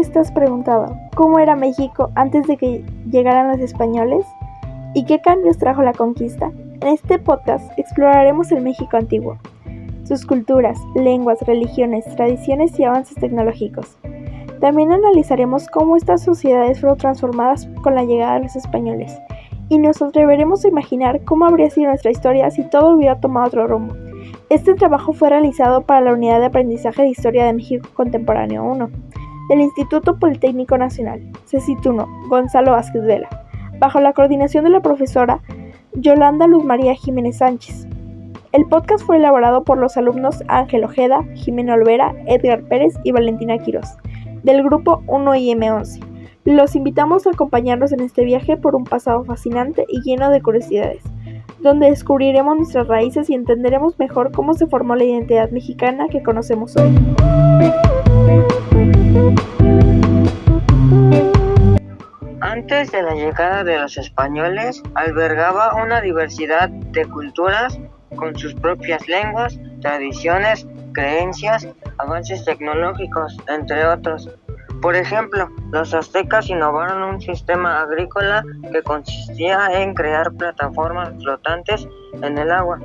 vez te has preguntado cómo era México antes de que llegaran los españoles? ¿Y qué cambios trajo la conquista? En este podcast exploraremos el México antiguo, sus culturas, lenguas, religiones, tradiciones y avances tecnológicos. También analizaremos cómo estas sociedades fueron transformadas con la llegada de los españoles, y nos atreveremos a imaginar cómo habría sido nuestra historia si todo hubiera tomado otro rumbo. Este trabajo fue realizado para la Unidad de Aprendizaje de Historia de México Contemporáneo 1, del Instituto Politécnico Nacional, CECIT 1, Gonzalo Vázquez Vela, bajo la coordinación de la profesora Yolanda Luz María Jiménez Sánchez. El podcast fue elaborado por los alumnos Ángel Ojeda, Jimena Olvera, Edgar Pérez y Valentina Quirós, del grupo 1IM11. Los invitamos a acompañarnos en este viaje por un pasado fascinante y lleno de curiosidades, donde descubriremos nuestras raíces y entenderemos mejor cómo se formó la identidad mexicana que conocemos hoy. Antes de la llegada de los españoles, albergaba una diversidad de culturas con sus propias lenguas, tradiciones, creencias, avances tecnológicos, entre otros. Por ejemplo, los aztecas innovaron un sistema agrícola que consistía en crear plataformas flotantes en el agua.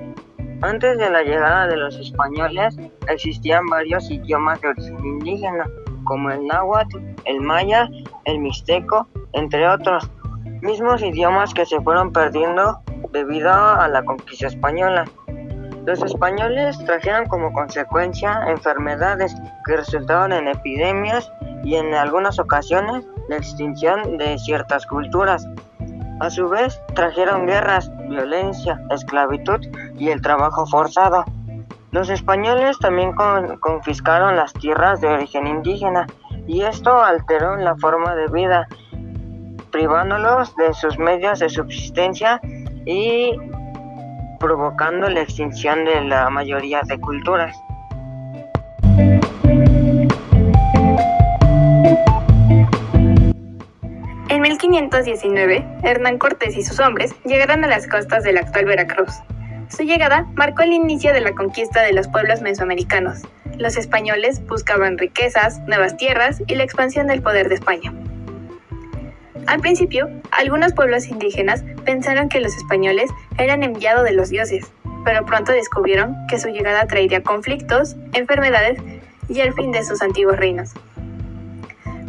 Antes de la llegada de los españoles, existían varios idiomas de origen indígena, como el náhuatl, el maya, el mixteco, entre otros, mismos idiomas que se fueron perdiendo debido a la conquista española. Los españoles trajeron como consecuencia enfermedades que resultaron en epidemias y en algunas ocasiones la extinción de ciertas culturas. A su vez, trajeron guerras, violencia, esclavitud y el trabajo forzado. Los españoles también confiscaron las tierras de origen indígena y esto alteró la forma de vida, privándolos de sus medios de subsistencia y provocando la extinción de la mayoría de culturas. En 1519, Hernán Cortés y sus hombres llegaron a las costas del actual Veracruz. Su llegada marcó el inicio de la conquista de los pueblos mesoamericanos. Los españoles buscaban riquezas, nuevas tierras y la expansión del poder de España. Al principio, algunos pueblos indígenas pensaron que los españoles eran enviados de los dioses, pero pronto descubrieron que su llegada traería conflictos, enfermedades y el fin de sus antiguos reinos.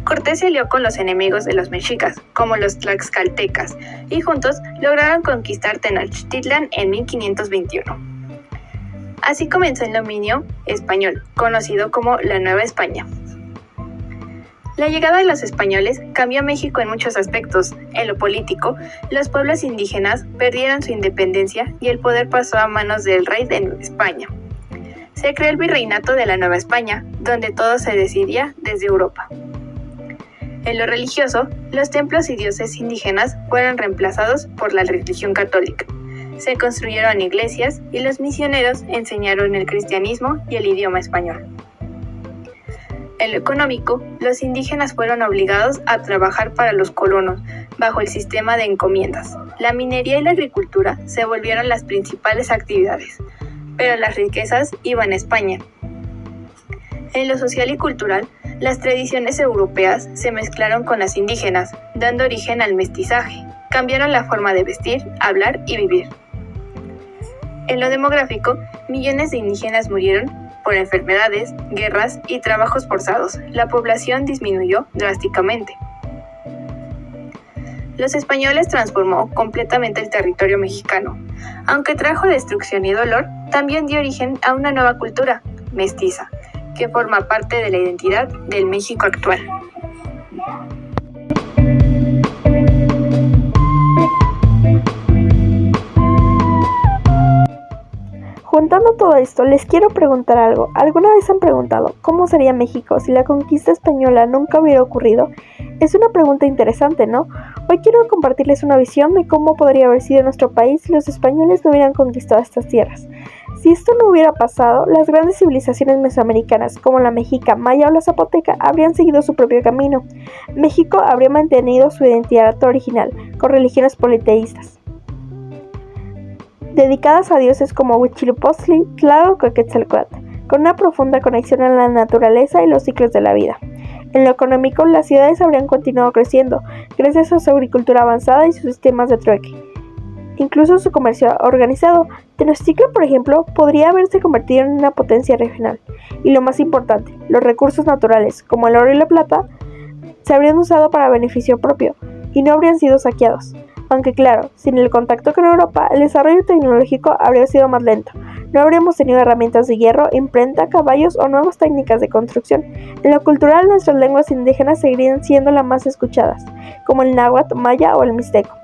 Cortés se alió con los enemigos de los mexicas, como los tlaxcaltecas, y juntos lograron conquistar Tenochtitlan en 1521. Así comenzó el dominio español, conocido como la Nueva España. La llegada de los españoles cambió México en muchos aspectos. En lo político, los pueblos indígenas perdieron su independencia y el poder pasó a manos del rey de España. Se creó el Virreinato de la Nueva España, donde todo se decidía desde Europa. En lo religioso, los templos y dioses indígenas fueron reemplazados por la religión católica. Se construyeron iglesias y los misioneros enseñaron el cristianismo y el idioma español. En lo económico, los indígenas fueron obligados a trabajar para los colonos bajo el sistema de encomiendas. La minería y la agricultura se volvieron las principales actividades, pero las riquezas iban a España. En lo social y cultural, las tradiciones europeas se mezclaron con las indígenas, dando origen al mestizaje. Cambiaron la forma de vestir, hablar y vivir. En lo demográfico, millones de indígenas murieron por enfermedades, guerras y trabajos forzados. La población disminuyó drásticamente. Los españoles transformó completamente el territorio mexicano. Aunque trajo destrucción y dolor, también dio origen a una nueva cultura, mestiza, que forma parte de la identidad del México actual. Juntando todo esto, les quiero preguntar algo. ¿Alguna vez han preguntado cómo sería México si la conquista española nunca hubiera ocurrido? Es una pregunta interesante, ¿no? Hoy quiero compartirles una visión de cómo podría haber sido nuestro país si los españoles no hubieran conquistado estas tierras. Si esto no hubiera pasado, las grandes civilizaciones mesoamericanas como la mexica, maya o la zapoteca habrían seguido su propio camino. México habría mantenido su identidad original, con religiones politeístas, dedicadas a dioses como Huitzilopochtli, Tlaloc o Quetzalcóatl, con una profunda conexión a la naturaleza y los ciclos de la vida. En lo económico, las ciudades habrían continuado creciendo, gracias a su agricultura avanzada y sus sistemas de trueque. Incluso su comercio organizado. Tenochtitlan, por ejemplo, podría haberse convertido en una potencia regional. Y lo más importante, los recursos naturales, como el oro y la plata, se habrían usado para beneficio propio, y no habrían sido saqueados. Aunque claro, sin el contacto con Europa, el desarrollo tecnológico habría sido más lento. No habríamos tenido herramientas de hierro, imprenta, caballos o nuevas técnicas de construcción. En lo cultural, nuestras lenguas indígenas seguirían siendo las más escuchadas, como el náhuatl, maya o el mixteco.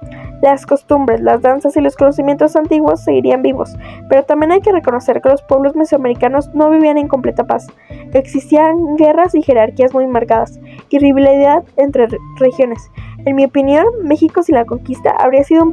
Las costumbres, las danzas y los conocimientos antiguos seguirían vivos, pero también hay que reconocer que los pueblos mesoamericanos no vivían en completa paz. Existían guerras y jerarquías muy marcadas, y rivalidad entre regiones. En mi opinión, México sin la conquista habría sido un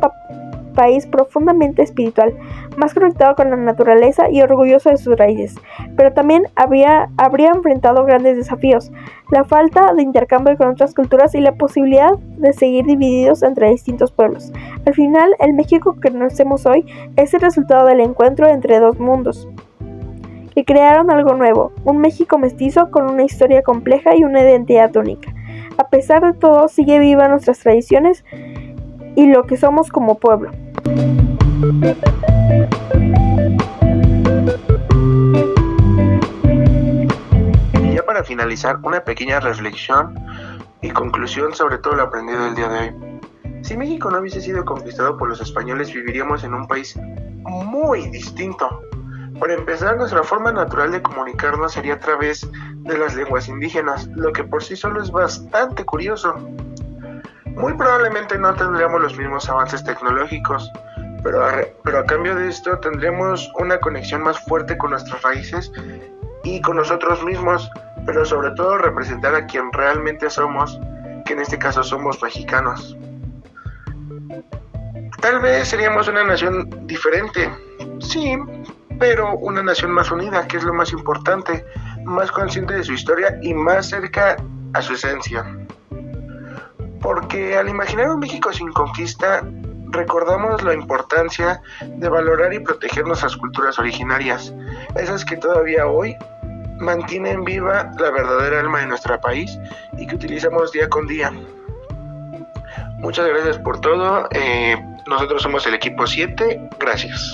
país profundamente espiritual, más conectado con la naturaleza y orgulloso de sus raíces, pero también habría enfrentado grandes desafíos, la falta de intercambio con otras culturas y la posibilidad de seguir divididos entre distintos pueblos. Al final, el México que conocemos hoy es el resultado del encuentro entre dos mundos, que crearon algo nuevo, un México mestizo con una historia compleja y una identidad única. A pesar de todo, sigue viva nuestras tradiciones y lo que somos como pueblo. Y ya para finalizar, una pequeña reflexión y conclusión sobre todo lo aprendido del día de hoy. Si México no hubiese sido conquistado por los españoles, viviríamos en un país muy distinto. Para empezar, nuestra forma natural de comunicarnos sería a través de las lenguas indígenas, lo que por sí solo es bastante curioso. Muy probablemente no tendríamos los mismos avances tecnológicos, pero a cambio de esto tendremos una conexión más fuerte con nuestras raíces y con nosotros mismos, pero sobre todo representar a quien realmente somos, que en este caso somos mexicanos. Tal vez seríamos una nación diferente, sí, pero una nación más unida, que es lo más importante, más consciente de su historia y más cerca a su esencia. Porque al imaginar un México sin conquista, recordamos la importancia de valorar y proteger nuestras culturas originarias, esas que todavía hoy mantienen viva la verdadera alma de nuestro país y que utilizamos día con día. Muchas gracias por todo. Nosotros somos el equipo 7. Gracias.